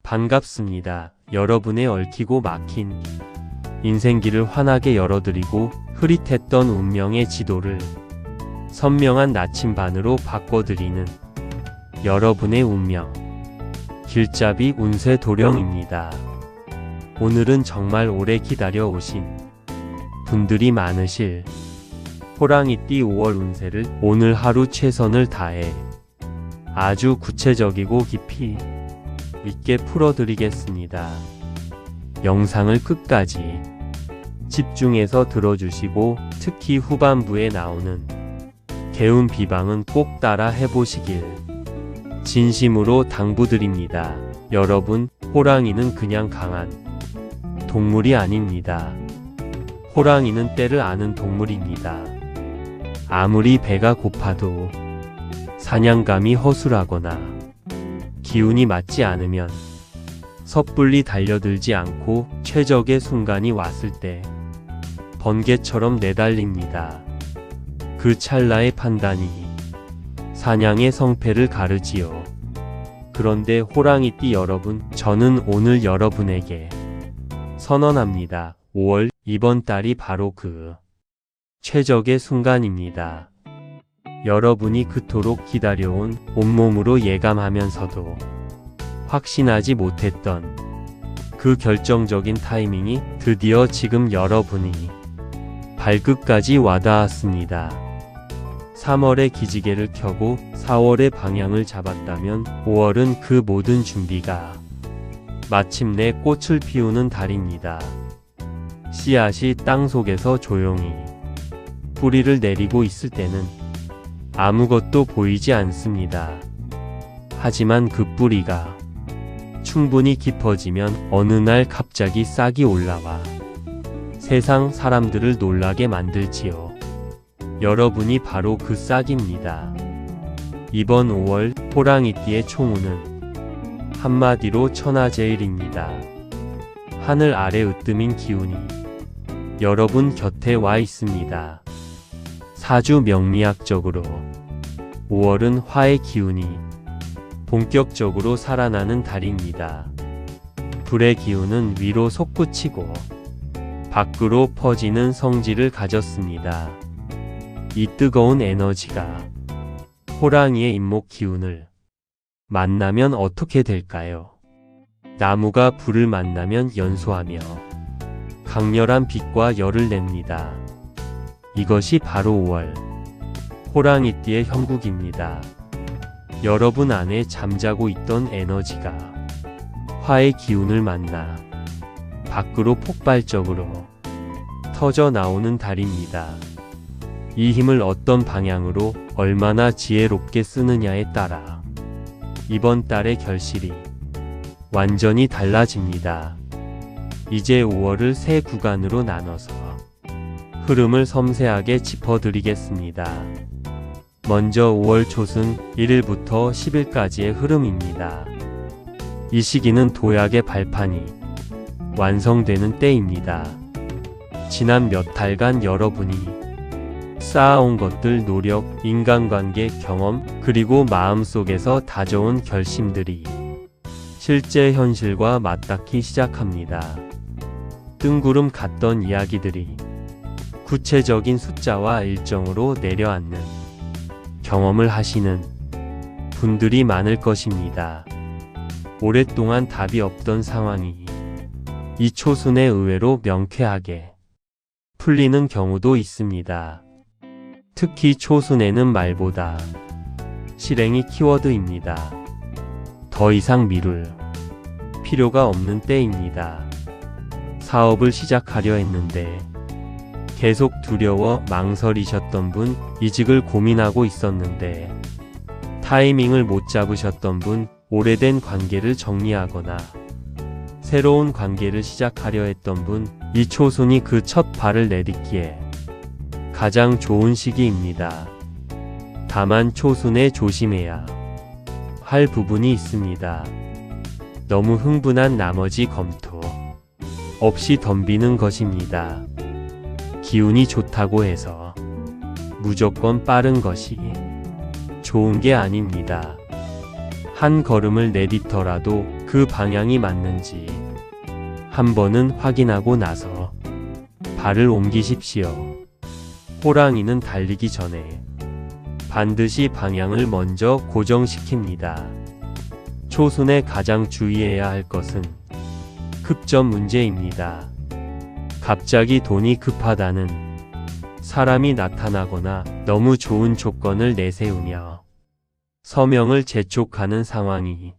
반갑습니다. 여러분의 얽히고 막힌 인생길을 환하게 열어드리고 흐릿했던 운명의 지도를 선명한 나침반으로 바꿔드리는 여러분의 운명 길잡이 운세 도령입니다. 오늘은 정말 오래 기다려 오신 분들이 많으실 호랑이띠 5월 운세를 오늘 하루 최선을 다해 아주 구체적이고 깊이 있게 풀어드리겠습니다. 영상을 끝까지 집중해서 들어주시고 특히 후반부에 나오는 개운 비방은 꼭 따라 해보시길 진심으로 당부드립니다. 여러분, 호랑이는 그냥 강한 동물이 아닙니다. 호랑이는 때를 아는 동물입니다. 아무리 배가 고파도 사냥감이 허술하거나 기운이 맞지 않으면 섣불리 달려들지 않고 최적의 순간이 왔을 때 번개처럼 내달립니다. 그 찰나의 판단이 사냥의 성패를 가르지요. 그런데 호랑이띠 여러분, 저는 오늘 여러분에게 선언합니다. 5월 이번 달이 바로 그 최적의 순간입니다. 여러분이 그토록 기다려온 온몸으로 예감하면서도 확신하지 못했던 그 결정적인 타이밍이 드디어 지금 여러분이 발끝까지 와닿았습니다. 3월에 기지개를 켜고 4월의 방향을 잡았다면 5월은 그 모든 준비가 마침내 꽃을 피우는 달입니다. 씨앗이 땅속에서 조용히 뿌리를 내리고 있을 때는 아무것도 보이지 않습니다. 하지만 그 뿌리가 충분히 깊어지면 어느 날 갑자기 싹이 올라와 세상 사람들을 놀라게 만들지요. 여러분이 바로 그 싹입니다. 이번 5월 호랑이띠의 총운은 한마디로 천하제일입니다. 하늘 아래 으뜸인 기운이 여러분 곁에 와 있습니다. 사주 명리학적으로 5월은 화의 기운이 본격적으로 살아나는 달입니다. 불의 기운은 위로 솟구치고 밖으로 퍼지는 성질을 가졌습니다. 이 뜨거운 에너지가 호랑이의 임목 기운을 만나면 어떻게 될까요? 나무가 불을 만나면 연소하며 강렬한 빛과 열을 냅니다. 이것이 바로 5월 호랑이띠의 형국입니다. 여러분 안에 잠자고 있던 에너지가 화의 기운을 만나 밖으로 폭발적으로 터져 나오는 달입니다. 이 힘을 어떤 방향으로 얼마나 지혜롭게 쓰느냐에 따라 이번 달의 결실이 완전히 달라집니다. 이제 5월을 세 구간으로 나눠서 흐름을 섬세하게 짚어드리겠습니다. 먼저 5월 초순 1일부터 10일까지의 흐름입니다. 이 시기는 도약의 발판이 완성되는 때입니다. 지난 몇 달간 여러분이 쌓아온 것들, 노력, 인간관계, 경험, 그리고 마음속에서 다져온 결심들이 실제 현실과 맞닿기 시작합니다. 뜬구름 같던 이야기들이 구체적인 숫자와 일정으로 내려앉는 경험을 하시는 분들이 많을 것입니다. 오랫동안 답이 없던 상황이 이 초순에 의외로 명쾌하게 풀리는 경우도 있습니다. 특히 초순에는 말보다 실행이 키워드입니다. 더 이상 미룰 필요가 없는 때입니다. 사업을 시작하려 했는데 계속 두려워 망설이셨던 분, 이직을 고민하고 있었는데 타이밍을 못 잡으셨던 분, 오래된 관계를 정리하거나 새로운 관계를 시작하려 했던 분, 이 초순이 그 첫 발을 내딛기에 가장 좋은 시기입니다. 다만 초순에 조심해야 할 부분이 있습니다. 너무 흥분한 나머지 검토 없이 덤비는 것입니다. 기운이 좋다고 해서 무조건 빠른 것이 좋은 게 아닙니다. 한 걸음을 내딛더라도 그 그 방향이 맞는지 한 번은 확인하고 나서 발을 옮기십시오. 호랑이는 달리기 전에 반드시 방향을 먼저 고정시킵니다. 초순에 가장 주의해야 할 것은 급전 문제입니다. 갑자기 돈이 급하다는 사람이 나타나거나 너무 좋은 조건을 내세우며 서명을 재촉하는 상황이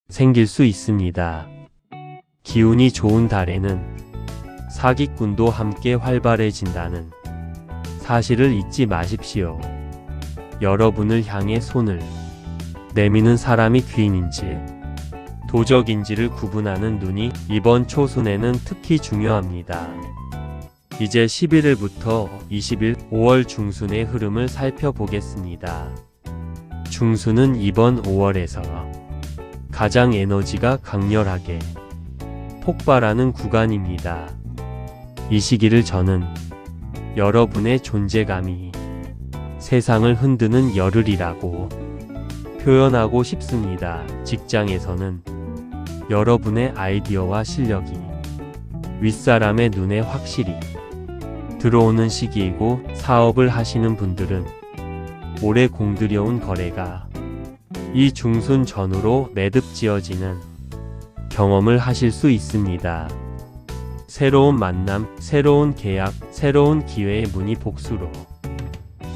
생길 수 있습니다. 기운이 좋은 달에는 사기꾼도 함께 활발해진다는 사실을 잊지 마십시오. 여러분을 향해 손을 내미는 사람이 귀인인지 도적인지를 구분하는 눈이 이번 초순에는 특히 중요합니다. 이제 11일부터 20일 5월 중순의 흐름을 살펴보겠습니다. 중순은 이번 5월에서 가장 에너지가 강렬하게 폭발하는 구간입니다. 이 시기를 저는 여러분의 존재감이 세상을 흔드는 열흘이라고 표현하고 싶습니다. 직장에서는 여러분의 아이디어와 실력이 윗사람의 눈에 확실히 들어오는 시기이고, 사업을 하시는 분들은 오래 공들여온 거래가 이 중순 전후로 매듭지어지는 경험을 하실 수 있습니다. 새로운 만남, 새로운 계약, 새로운 기회의 문이 복수로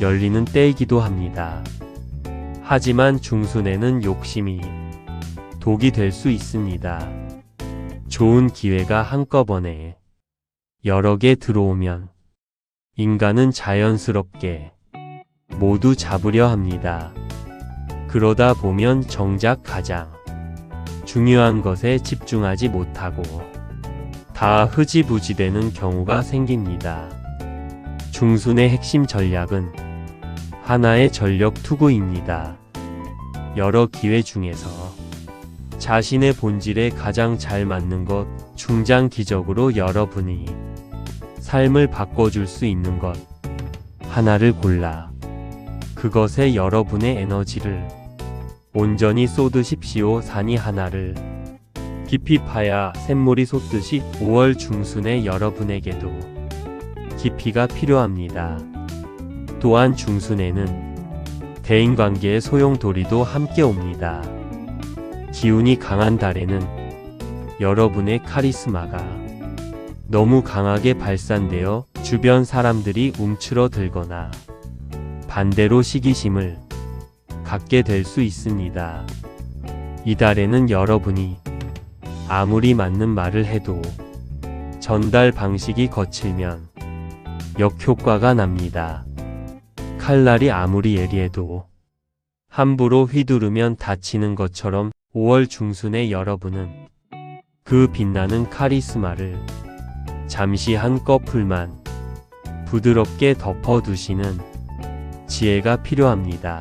열리는 때이기도 합니다. 하지만 중순에는 욕심이 독이 될 수 있습니다. 좋은 기회가 한꺼번에 여러 개 들어오면 인간은 자연스럽게 모두 잡으려 합니다. 그러다 보면 정작 가장 중요한 것에 집중하지 못하고 다 흐지부지 되는 경우가 생깁니다. 중순의 핵심 전략은 하나의 전력 투구입니다. 여러 기회 중에서 자신의 본질에 가장 잘 맞는 것, 중장기적으로 여러분이 삶을 바꿔줄 수 있는 것 하나를 골라 그것에 여러분의 에너지를 온전히 쏟으십시오. 산이 하나를 깊이 파야 샘물이 솟듯이 5월 중순에 여러분에게도 깊이가 필요합니다. 또한 중순에는 대인관계의 소용돌이도 함께 옵니다. 기운이 강한 달에는 여러분의 카리스마가 너무 강하게 발산되어 주변 사람들이 움츠러들거나 반대로 시기심을 갖게 될 수 있습니다. 이달에는 여러분이 아무리 맞는 말을 해도 전달 방식이 거칠면 역효과가 납니다. 칼날이 아무리 예리해도 함부로 휘두르면 다치는 것처럼 5월 중순에 여러분은 그 빛나는 카리스마를 잠시 한꺼풀만 부드럽게 덮어두시는 지혜가 필요합니다.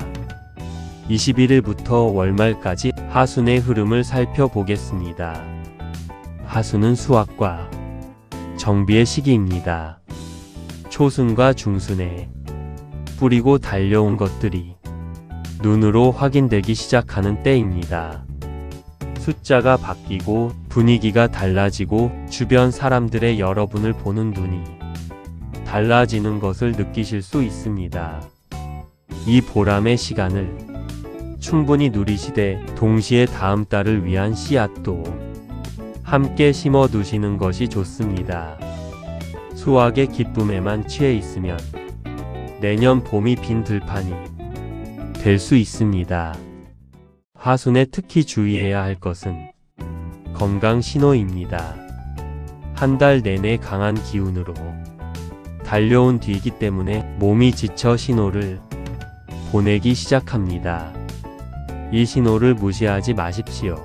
21일부터 월말까지 하순의 흐름을 살펴보겠습니다. 하순은 수확과 정비의 시기입니다. 초순과 중순에 뿌리고 달려온 것들이 눈으로 확인되기 시작하는 때입니다. 숫자가 바뀌고 분위기가 달라지고 주변 사람들의 여러분을 보는 눈이 달라지는 것을 느끼실 수 있습니다. 이 보람의 시간을 충분히 누리시되 동시에 다음 달을 위한 씨앗도 함께 심어두시는 것이 좋습니다. 수확의 기쁨에만 취해 있으면 내년 봄이 빈 들판이 될 수 있습니다. 하순에 특히 주의해야 할 것은 건강 신호입니다. 한 달 내내 강한 기운으로 달려온 뒤이기 때문에 몸이 지쳐 신호를 보내기 시작합니다. 이 신호를 무시하지 마십시오.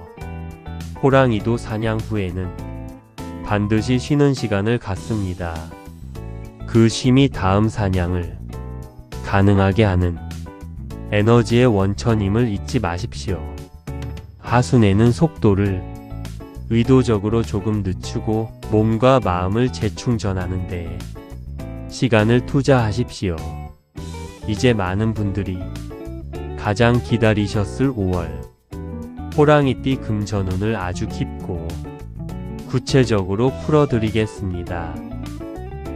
호랑이도 사냥 후에는 반드시 쉬는 시간을 갖습니다. 그 쉼이 다음 사냥을 가능하게 하는 에너지의 원천임을 잊지 마십시오. 하순에는 속도를 의도적으로 조금 늦추고 몸과 마음을 재충전하는 데 시간을 투자하십시오. 이제 많은 분들이 가장 기다리셨을 5월 호랑이띠 금전운을 아주 깊고 구체적으로 풀어드리겠습니다.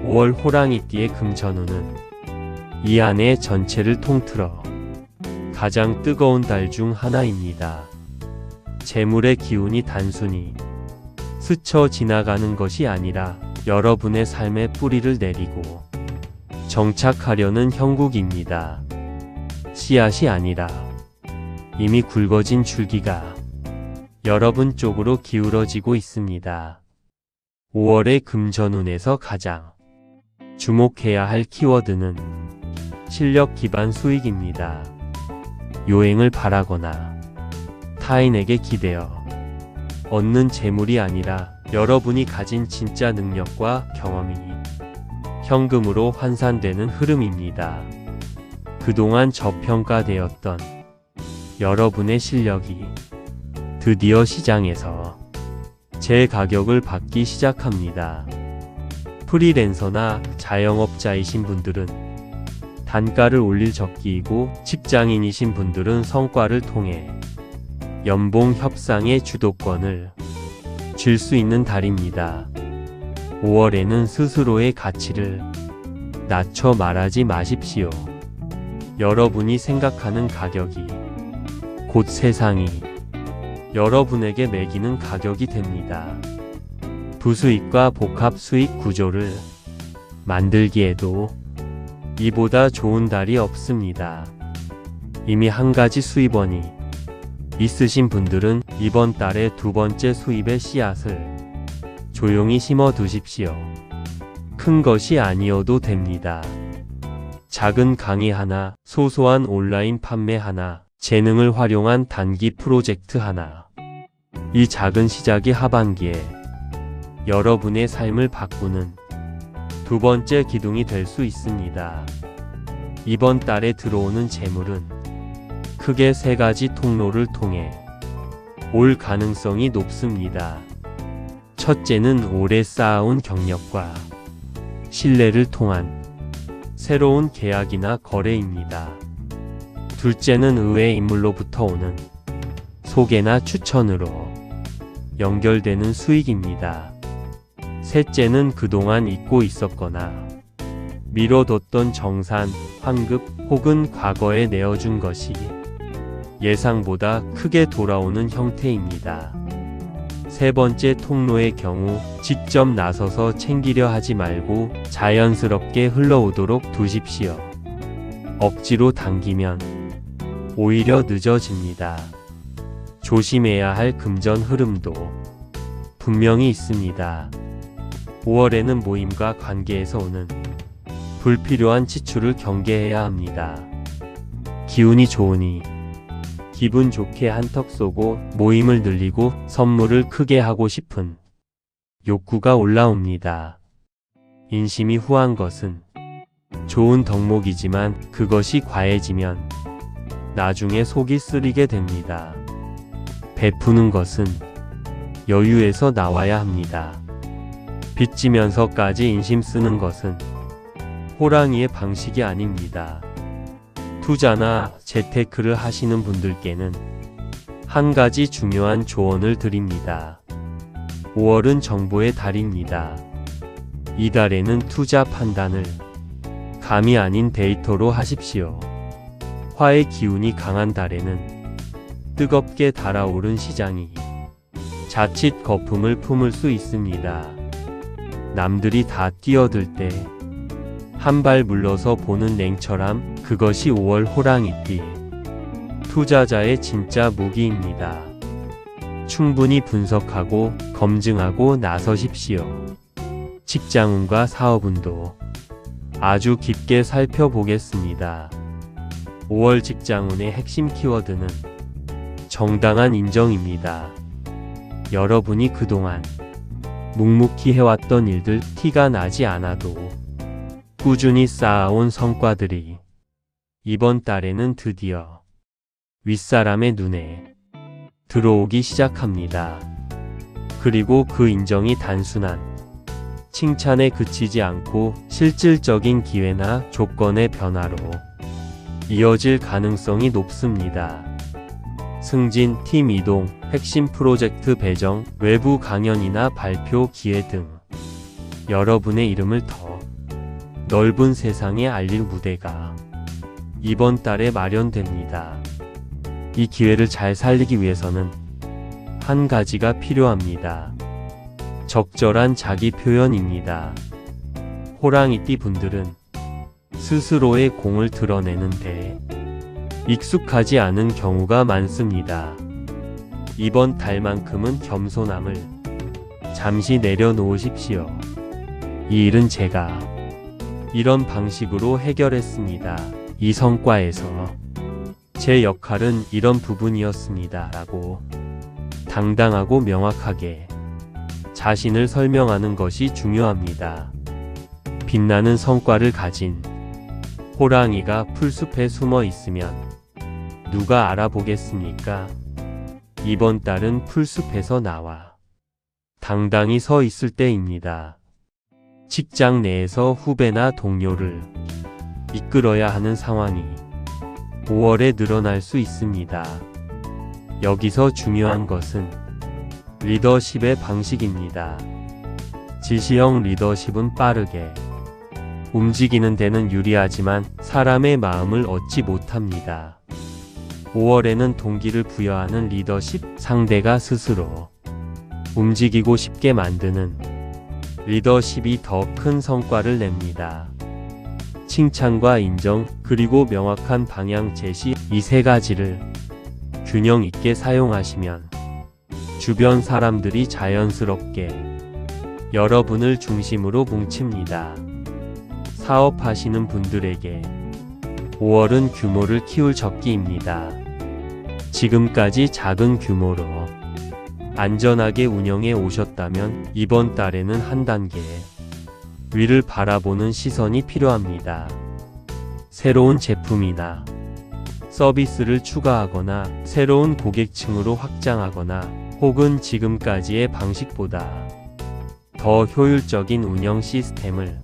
5월 호랑이띠의 금전운은 이 한 해 전체를 통틀어 가장 뜨거운 달 중 하나입니다. 재물의 기운이 단순히 스쳐 지나가는 것이 아니라 여러분의 삶에 뿌리를 내리고 정착하려는 형국입니다. 씨앗이 아니라 이미 굵어진 줄기가 여러분 쪽으로 기울어지고 있습니다. 5월의 금전운에서 가장 주목해야 할 키워드는 실력 기반 수익입니다. 요행을 바라거나 타인에게 기대어 얻는 재물이 아니라 여러분이 가진 진짜 능력과 경험이 현금으로 환산되는 흐름입니다. 그동안 저평가되었던 여러분의 실력이 드디어 시장에서 제 가격을 받기 시작합니다. 프리랜서나 자영업자이신 분들은 단가를 올릴 적기이고, 직장인이신 분들은 성과를 통해 연봉 협상의 주도권을 쥘 수 있는 달입니다. 5월에는 스스로의 가치를 낮춰 말하지 마십시오. 여러분이 생각하는 가격이 곧 세상이 여러분에게 매기는 가격이 됩니다. 부수익과 복합 수익 구조를 만들기에도 이보다 좋은 달이 없습니다. 이미 한 가지 수입원이 있으신 분들은 이번 달에 두 번째 수입의 씨앗을 조용히 심어 두십시오. 큰 것이 아니어도 됩니다. 작은 강의 하나, 소소한 온라인 판매 하나, 재능을 활용한 단기 프로젝트 하나. 이 작은 시작이 하반기에 여러분의 삶을 바꾸는 두 번째 기둥이 될 수 있습니다. 이번 달에 들어오는 재물은 크게 세 가지 통로를 통해 올 가능성이 높습니다. 첫째는 오래 쌓아온 경력과 신뢰를 통한 새로운 계약이나 거래입니다. 둘째는 의외의 인물로부터 오는 소개나 추천으로 연결되는 수익입니다. 셋째는 그동안 잊고 있었거나 미뤄뒀던 정산, 환급 혹은 과거에 내어준 것이 예상보다 크게 돌아오는 형태입니다. 세 번째 통로의 경우 직접 나서서 챙기려 하지 말고 자연스럽게 흘러오도록 두십시오. 억지로 당기면 오히려 늦어집니다. 조심해야 할 금전 흐름도 분명히 있습니다. 5월에는 모임과 관계에서 오는 불필요한 지출을 경계해야 합니다. 기운이 좋으니 기분 좋게 한턱 쏘고 모임을 늘리고 선물을 크게 하고 싶은 욕구가 올라옵니다. 인심이 후한 것은 좋은 덕목이지만 그것이 과해지면 나중에 속이 쓰리게 됩니다. 베푸는 것은 여유에서 나와야 합니다. 빚지면서까지 인심 쓰는 것은 호랑이의 방식이 아닙니다. 투자나 재테크를 하시는 분들께는 한 가지 중요한 조언을 드립니다. 5월은 정보의 달입니다. 이 달에는 투자 판단을 감이 아닌 데이터로 하십시오. 화의 기운이 강한 달에는 뜨겁게 달아오른 시장이 자칫 거품을 품을 수 있습니다. 남들이 다 뛰어들 때 한 발 물러서 보는 냉철함, 그것이 5월 호랑이띠 투자자의 진짜 무기입니다. 충분히 분석하고 검증하고 나서십시오. 직장운과 사업운도 아주 깊게 살펴보겠습니다. 5월 직장운의 핵심 키워드는 정당한 인정입니다. 여러분이 그동안 묵묵히 해왔던 일들 티가 나지 않아도 꾸준히 쌓아온 성과들이 이번 달에는 드디어 윗사람의 눈에 들어오기 시작합니다. 그리고 그 인정이 단순한 칭찬에 그치지 않고 실질적인 기회나 조건의 변화로 이어질 가능성이 높습니다. 승진, 팀 이동, 핵심 프로젝트 배정, 외부 강연이나 발표 기회 등 여러분의 이름을 더 넓은 세상에 알릴 무대가 이번 달에 마련됩니다. 이 기회를 잘 살리기 위해서는 한 가지가 필요합니다. 적절한 자기 표현입니다. 호랑이띠 분들은 스스로의 공을 드러내는데 익숙하지 않은 경우가 많습니다. 이번 달만큼은 겸손함을 잠시 내려놓으십시오. 이 일은 제가 이런 방식으로 해결했습니다. 이 성과에서 제 역할은 이런 부분이었습니다. 라고 당당하고 명확하게 자신을 설명하는 것이 중요합니다. 빛나는 성과를 가진 호랑이가 풀숲에 숨어 있으면 누가 알아보겠습니까? 이번 달은 풀숲에서 나와 당당히 서 있을 때입니다. 직장 내에서 후배나 동료를 이끌어야 하는 상황이 5월에 늘어날 수 있습니다. 여기서 중요한 것은 리더십의 방식입니다. 지시형 리더십은 빠르게 움직이는 데는 유리하지만 사람의 마음을 얻지 못합니다. 5월에는 동기를 부여하는 리더십, 상대가 스스로 움직이고 싶게 만드는 리더십이 더 큰 성과를 냅니다. 칭찬과 인정, 그리고 명확한 방향 제시, 이 세 가지를 균형 있게 사용하시면 주변 사람들이 자연스럽게 여러분을 중심으로 뭉칩니다. 사업하시는 분들에게 5월은 규모를 키울 적기입니다. 지금까지 작은 규모로 안전하게 운영해 오셨다면 이번 달에는 한 단계 위를 바라보는 시선이 필요합니다. 새로운 제품이나 서비스를 추가하거나 새로운 고객층으로 확장하거나 혹은 지금까지의 방식보다 더 효율적인 운영 시스템을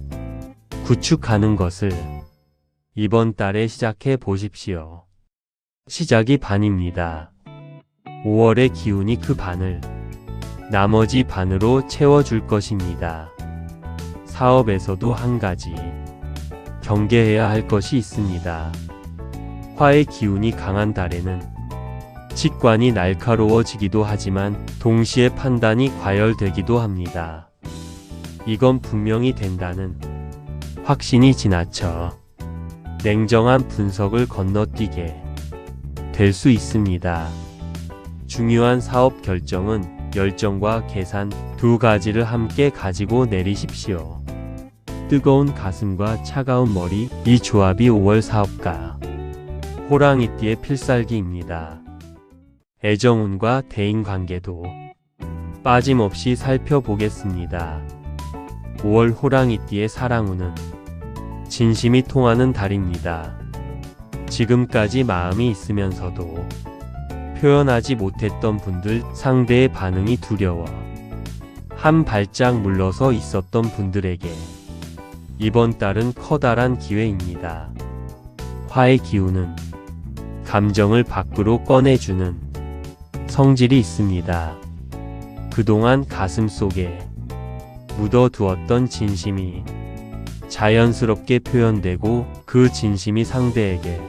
구축하는 것을 이번 달에 시작해 보십시오. 시작이 반입니다. 5월의 기운이 그 반을 나머지 반으로 채워줄 것입니다. 사업에서도 한 가지 경계해야 할 것이 있습니다. 화의 기운이 강한 달에는 직관이 날카로워지기도 하지만 동시에 판단이 과열되기도 합니다. 이건 분명히 된다는 확신이 지나쳐 냉정한 분석을 건너뛰게 될 수 있습니다. 중요한 사업 결정은 열정과 계산 두 가지를 함께 가지고 내리십시오. 뜨거운 가슴과 차가운 머리, 이 조합이 5월 사업가 호랑이띠의 필살기입니다. 애정운과 대인관계도 빠짐없이 살펴보겠습니다. 5월 호랑이띠의 사랑운은 진심이 통하는 달입니다. 지금까지 마음이 있으면서도 표현하지 못했던 분들, 상대의 반응이 두려워 한 발짝 물러서 있었던 분들에게 이번 달은 커다란 기회입니다. 화의 기운은 감정을 밖으로 꺼내주는 성질이 있습니다. 그동안 가슴 속에 묻어두었던 진심이 자연스럽게 표현되고 그 진심이 상대에게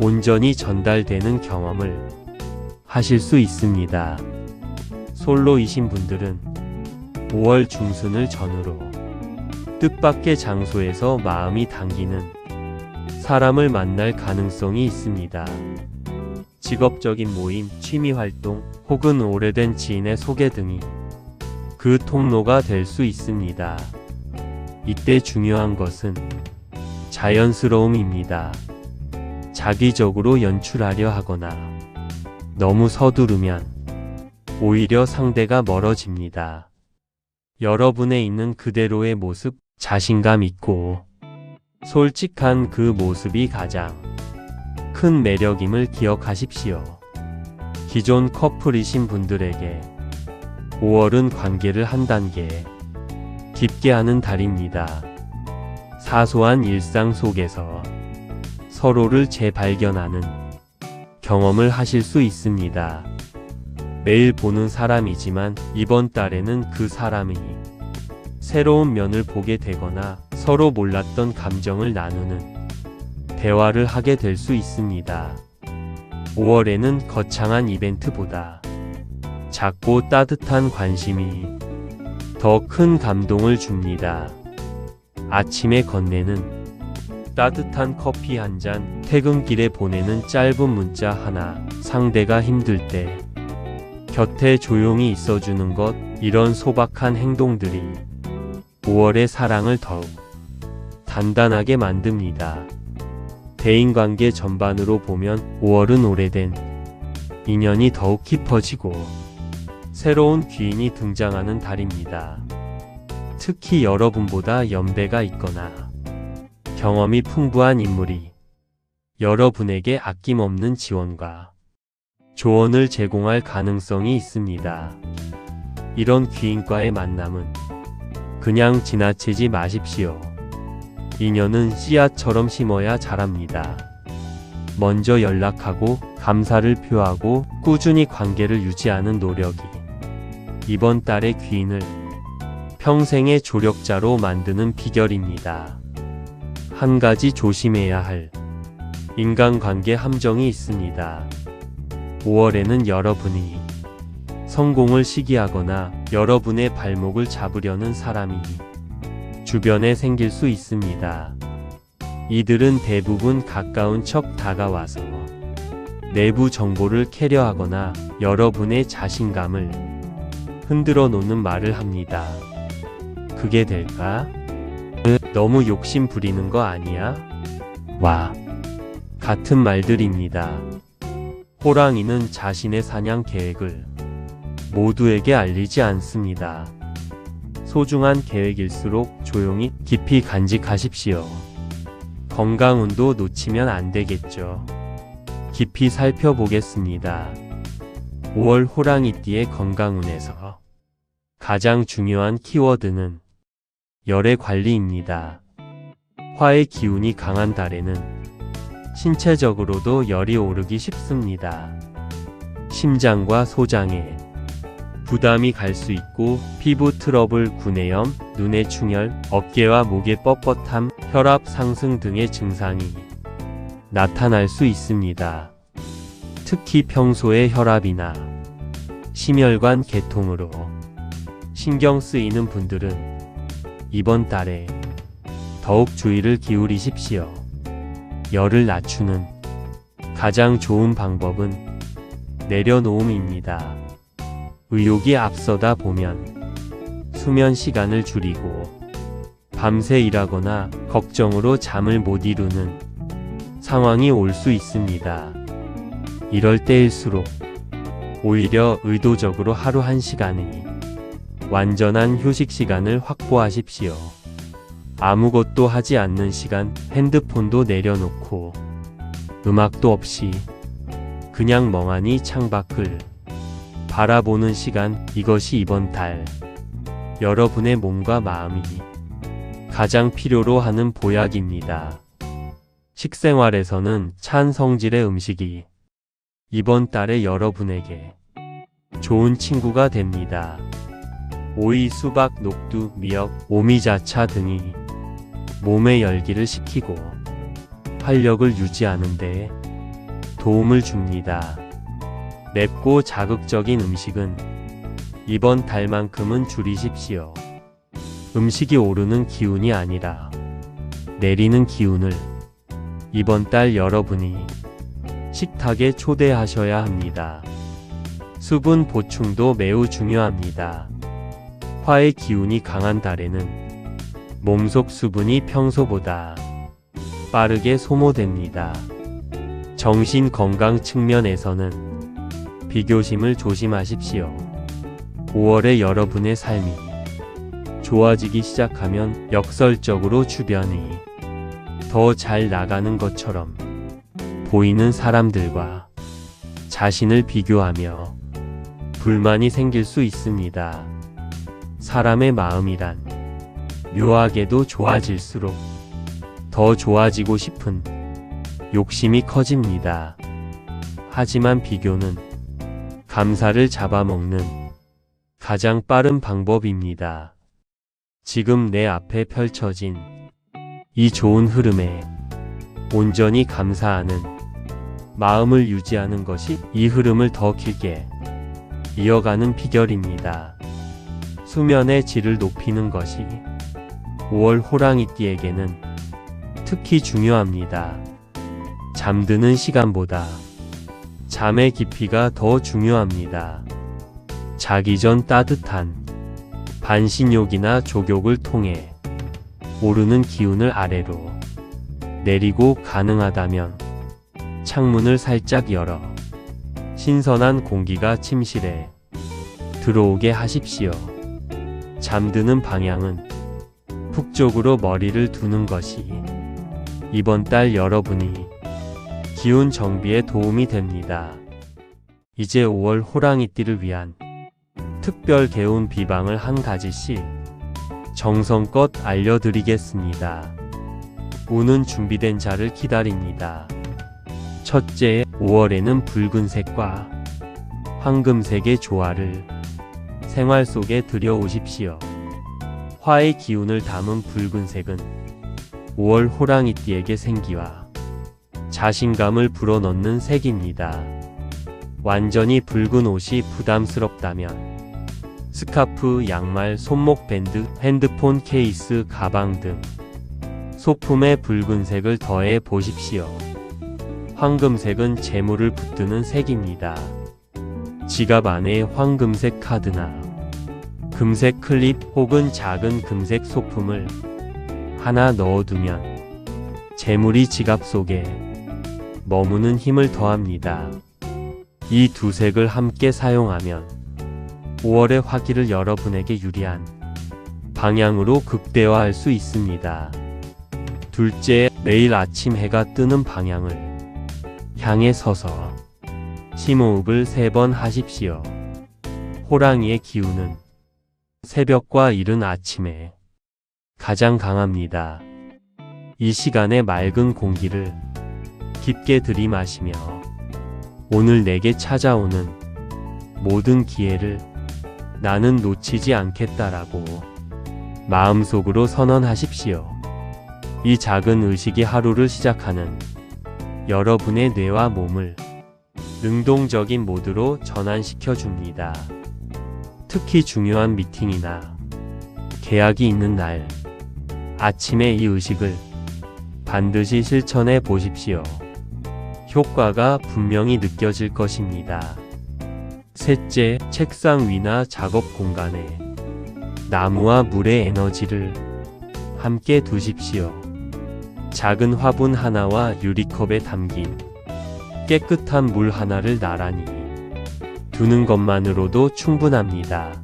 온전히 전달되는 경험을 하실 수 있습니다. 솔로이신 분들은 5월 중순을 전후로 뜻밖의 장소에서 마음이 당기는 사람을 만날 가능성이 있습니다. 직업적인 모임, 취미활동 혹은 오래된 지인의 소개 등이 그 통로가 될 수 있습니다. 이때 중요한 것은 자연스러움입니다. 자기적으로 연출하려 하거나 너무 서두르면 오히려 상대가 멀어집니다. 여러분의 있는 그대로의 모습, 자신감 있고 솔직한 그 모습이 가장 큰 매력임을 기억하십시오. 기존 커플이신 분들에게 5월은 관계를 한 단계 깊게 하는 달입니다. 사소한 일상 속에서 서로를 재발견하는 경험을 하실 수 있습니다. 매일 보는 사람이지만 이번 달에는 그 사람이 새로운 면을 보게 되거나 서로 몰랐던 감정을 나누는 대화를 하게 될 수 있습니다. 5월에는 거창한 이벤트보다 작고 따뜻한 관심이 더 큰 감동을 줍니다. 아침에 건네는 따뜻한 커피 한 잔, 퇴근길에 보내는 짧은 문자 하나, 상대가 힘들 때 곁에 조용히 있어주는 것, 이런 소박한 행동들이 5월의 사랑을 더욱 단단하게 만듭니다. 대인관계 전반으로 보면 5월은 오래된 인연이 더욱 깊어지고 새로운 귀인이 등장하는 달입니다. 특히 여러분보다 연배가 있거나 경험이 풍부한 인물이 여러분에게 아낌없는 지원과 조언을 제공할 가능성이 있습니다. 이런 귀인과의 만남은 그냥 지나치지 마십시오. 인연은 씨앗처럼 심어야 자랍니다. 먼저 연락하고 감사를 표하고 꾸준히 관계를 유지하는 노력이 이번 달의 귀인을 평생의 조력자로 만드는 비결입니다. 한 가지 조심해야 할 인간관계 함정이 있습니다. 5월에는 여러분이 성공을 시기하거나 여러분의 발목을 잡으려는 사람이 주변에 생길 수 있습니다. 이들은 대부분 가까운 척 다가와서 내부 정보를 캐려하거나 여러분의 자신감을 흔들어 놓는 말을 합니다. 그게 될까? 너무 욕심 부리는 거 아니야? 와, 같은 말들입니다. 호랑이는 자신의 사냥 계획을 모두에게 알리지 않습니다. 소중한 계획일수록 조용히 깊이 간직하십시오. 건강운도 놓치면 안 되겠죠. 깊이 살펴보겠습니다. 5월 호랑이띠의 건강운에서 가장 중요한 키워드는 열의 관리입니다. 화의 기운이 강한 달에는 신체적으로도 열이 오르기 쉽습니다. 심장과 소장에 부담이 갈 수 있고 피부 트러블, 구내염, 눈의 충혈, 어깨와 목의 뻣뻣함, 혈압 상승 등의 증상이 나타날 수 있습니다. 특히 평소에 혈압이나 심혈관 계통으로 신경 쓰이는 분들은 이번 달에 더욱 주의를 기울이십시오. 열을 낮추는 가장 좋은 방법은 내려놓음입니다. 의욕이 앞서다 보면 수면 시간을 줄이고 밤새 일하거나 걱정으로 잠을 못 이루는 상황이 올 수 있습니다. 이럴 때일수록 오히려 의도적으로 하루 1시간의 완전한 휴식 시간을 확보하십시오. 아무것도 하지 않는 시간, 핸드폰도 내려놓고 음악도 없이 그냥 멍하니 창밖을 바라보는 시간, 이것이 이번 달 여러분의 몸과 마음이 가장 필요로 하는 보약입니다. 식생활에서는 찬 성질의 음식이 이번 달에 여러분에게 좋은 친구가 됩니다. 오이, 수박, 녹두, 미역, 오미자차 등이 몸의 열기를 식히고 활력을 유지하는 데 도움을 줍니다. 맵고 자극적인 음식은 이번 달만큼은 줄이십시오. 음식이 오르는 기운이 아니라 내리는 기운을 이번 달 여러분이 식탁에 초대하셔야 합니다. 수분 보충도 매우 중요합니다. 화의 기운이 강한 달에는 몸속 수분이 평소보다 빠르게 소모됩니다. 정신 건강 측면에서는 비교심을 조심하십시오. 5월에 여러분의 삶이 좋아지기 시작하면 역설적으로 주변이 더 잘 나가는 것처럼 보이는 사람들과 자신을 비교하며 불만이 생길 수 있습니다. 사람의 마음이란 묘하게도 좋아질수록 더 좋아지고 싶은 욕심이 커집니다. 하지만 비교는 감사를 잡아먹는 가장 빠른 방법입니다. 지금 내 앞에 펼쳐진 이 좋은 흐름에 온전히 감사하는 마음을 유지하는 것이 이 흐름을 더 길게 이어가는 비결입니다. 수면의 질을 높이는 것이 5월 호랑이띠에게는 특히 중요합니다. 잠드는 시간보다 잠의 깊이가 더 중요합니다. 자기 전 따뜻한 반신욕이나 족욕을 통해 오르는 기운을 아래로 내리고 가능하다면 창문을 살짝 열어 신선한 공기가 침실에 들어오게 하십시오. 잠드는 방향은 북쪽으로 머리를 두는 것이 이번 달 여러분이 기운 정비에 도움이 됩니다. 이제 5월 호랑이띠를 위한 특별 개운 비방을 한 가지씩 정성껏 알려드리겠습니다. 운은 준비된 자를 기다립니다. 첫째, 5월에는 붉은색과 황금색의 조화를 생활 속에 들여오십시오. 화의 기운을 담은 붉은색은 5월 호랑이띠에게 생기와 자신감을 불어넣는 색입니다. 완전히 붉은 옷이 부담스럽다면 스카프, 양말, 손목 밴드, 핸드폰 케이스, 가방 등 소품에 붉은색을 더해 보십시오. 황금색은 재물을 붙드는 색입니다. 지갑 안에 황금색 카드나 금색 클립 혹은 작은 금색 소품을 하나 넣어두면 재물이 지갑 속에 머무는 힘을 더합니다. 이 두 색을 함께 사용하면 5월의 화기를 여러분에게 유리한 방향으로 극대화할 수 있습니다. 둘째, 매일 아침 해가 뜨는 방향을 향해 서서 심호흡을 3번 하십시오. 호랑이의 기운은 새벽과 이른 아침에 가장 강합니다. 이 시간에 맑은 공기를 깊게 들이마시며 오늘 내게 찾아오는 모든 기회를 나는 놓치지 않겠다라고 마음속으로 선언하십시오. 이 작은 의식이 하루를 시작하는 여러분의 뇌와 몸을 능동적인 모드로 전환시켜 줍니다. 특히 중요한 미팅이나 계약이 있는 날 아침에 이 의식을 반드시 실천해 보십시오. 효과가 분명히 느껴질 것입니다. 셋째, 책상 위나 작업 공간에 나무와 물의 에너지를 함께 두십시오. 작은 화분 하나와 유리컵에 담긴 깨끗한 물 하나를 나란히 두는 것만으로도 충분합니다.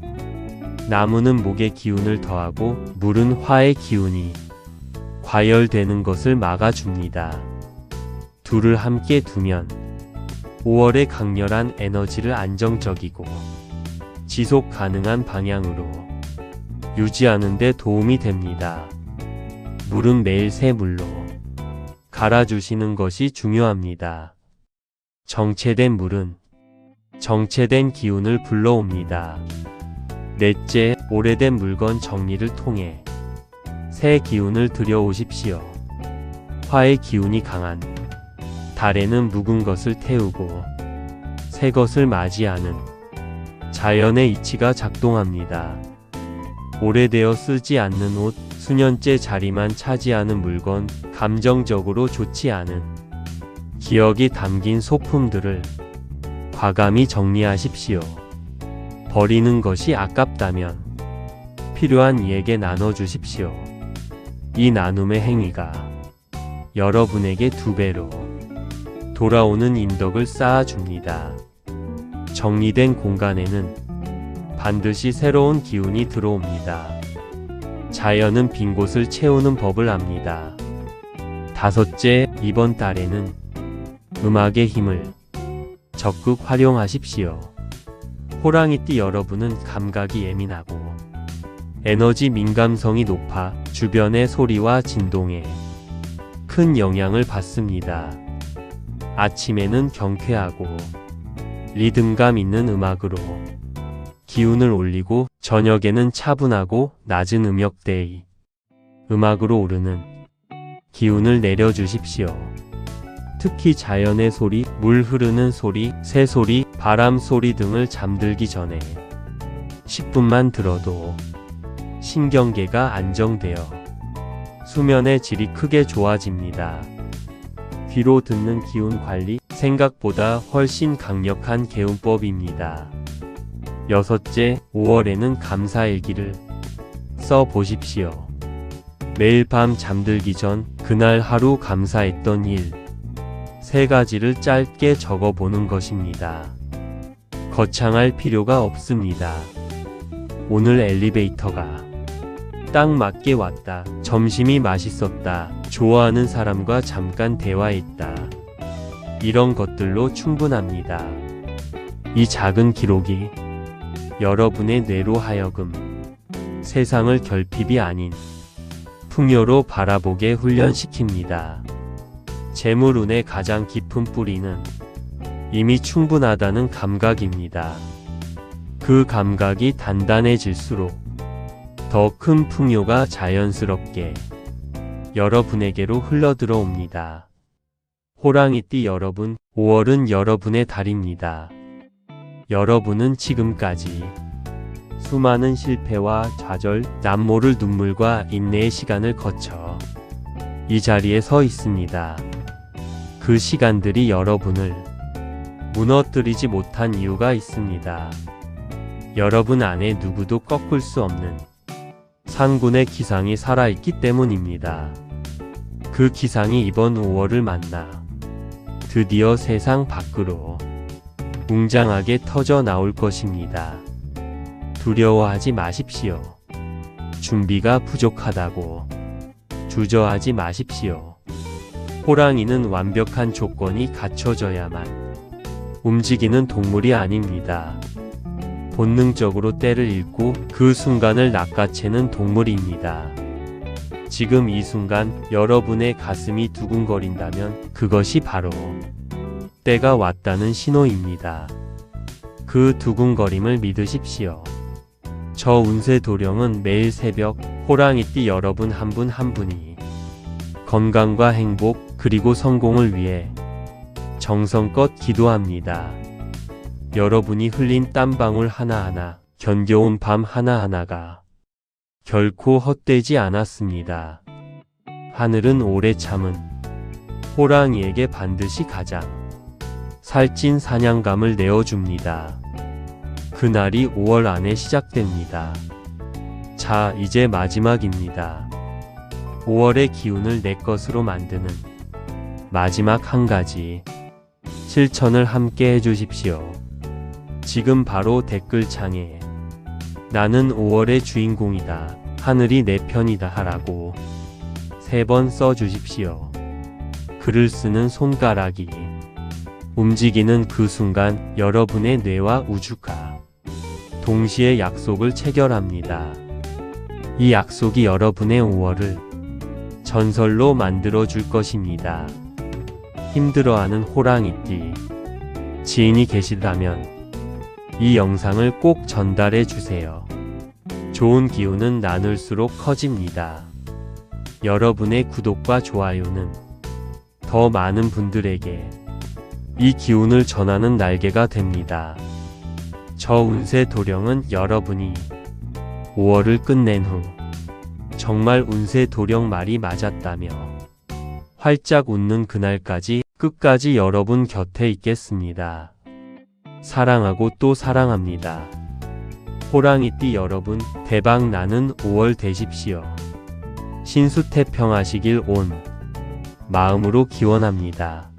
나무는 목의 기운을 더하고 물은 화의 기운이 과열되는 것을 막아줍니다. 둘을 함께 두면 5월의 강렬한 에너지를 안정적이고 지속 가능한 방향으로 유지하는 데 도움이 됩니다. 물은 매일 새 물로 갈아주시는 것이 중요합니다. 정체된 물은 정체된 기운을 불러옵니다. 넷째, 오래된 물건 정리를 통해 새 기운을 들여오십시오. 화의 기운이 강한 달에는 묵은 것을 태우고 새 것을 맞이하는 자연의 이치가 작동합니다. 오래되어 쓰지 않는 옷, 수년째 자리만 차지하는 물건, 감정적으로 좋지 않은 기억이 담긴 소품들을 과감히 정리하십시오. 버리는 것이 아깝다면 필요한 이에게 나눠주십시오. 이 나눔의 행위가 여러분에게 2배로 돌아오는 인덕을 쌓아줍니다. 정리된 공간에는 반드시 새로운 기운이 들어옵니다. 자연은 빈 곳을 채우는 법을 압니다. 다섯째, 이번 달에는 음악의 힘을 적극 활용하십시오. 호랑이띠 여러분은 감각이 예민하고 에너지 민감성이 높아 주변의 소리와 진동에 큰 영향을 받습니다. 아침에는 경쾌하고 리듬감 있는 음악으로 기운을 올리고, 저녁에는 차분하고 낮은 음역대의 음악으로 오르는 기운을 내려주십시오. 특히 자연의 소리, 물 흐르는 소리, 새 소리, 바람 소리 등을 잠들기 전에 10분만 들어도 신경계가 안정되어 수면의 질이 크게 좋아집니다. 귀로 듣는 기운 관리, 생각보다 훨씬 강력한 개운법입니다. 여섯째, 5월에는 감사일기를 써 보십시오. 매일 밤 잠들기 전 그날 하루 감사했던 일 3가지를 짧게 적어보는 것입니다. 거창할 필요가 없습니다. 오늘 엘리베이터가 딱 맞게 왔다. 점심이 맛있었다. 좋아하는 사람과 잠깐 대화했다. 이런 것들로 충분합니다. 이 작은 기록이 여러분의 뇌로 하여금 세상을 결핍이 아닌 풍요로 바라보게 훈련시킵니다. 재물운의 가장 깊은 뿌리는 이미 충분하다는 감각입니다. 그 감각이 단단해질수록 더 큰 풍요가 자연스럽게 여러분에게로 흘러들어옵니다. 호랑이띠 여러분, 5월은 여러분의 달입니다. 여러분은 지금까지 수많은 실패와 좌절, 남모를 눈물과 인내의 시간을 거쳐 이 자리에 서 있습니다. 그 시간들이 여러분을 무너뜨리지 못한 이유가 있습니다. 여러분 안에 누구도 꺾을 수 없는 상군의 기상이 살아있기 때문입니다. 그 기상이 이번 5월을 만나 드디어 세상 밖으로 웅장하게 터져 나올 것입니다. 두려워하지 마십시오. 준비가 부족하다고 주저하지 마십시오. 호랑이는 완벽한 조건이 갖춰져야만 움직이는 동물이 아닙니다. 본능적으로 때를 읽고 그 순간을 낚아채는 동물입니다. 지금 이 순간 여러분의 가슴이 두근거린다면 그것이 바로 때가 왔다는 신호입니다. 그 두근거림을 믿으십시오. 저 운세도령은 매일 새벽 호랑이띠 여러분 한 분 한 분이 건강과 행복 그리고 성공을 위해 정성껏 기도합니다. 여러분이 흘린 땀방울 하나하나, 견뎌온 밤 하나하나가 결코 헛되지 않았습니다. 하늘은 오래 참은 호랑이에게 반드시 가장 살찐 사냥감을 내어줍니다. 그날이 5월 안에 시작됩니다. 자, 이제 마지막입니다. 5월의 기운을 내 것으로 만드는 마지막 한 가지 실천을 함께 해주십시오. 지금 바로 댓글창에 나는 5월의 주인공이다. 하늘이 내 편이다 하라고 3번 써주십시오. 글을 쓰는 손가락이 움직이는 그 순간 여러분의 뇌와 우주가 동시에 약속을 체결합니다. 이 약속이 여러분의 5월을 전설로 만들어 줄 것입니다. 힘들어하는 호랑이띠 지인이 계시다면 이 영상을 꼭 전달해 주세요. 좋은 기운은 나눌수록 커집니다. 여러분의 구독과 좋아요는 더 많은 분들에게 이 기운을 전하는 날개가 됩니다. 저 운세도령은 여러분이 5월을 끝낸 후 정말 운세도령 말이 맞았다며 활짝 웃는 그날까지 끝까지 여러분 곁에 있겠습니다. 사랑하고 또 사랑합니다. 호랑이띠 여러분, 대박 나는 5월 되십시오. 신수태평하시길 온 마음으로 기원합니다.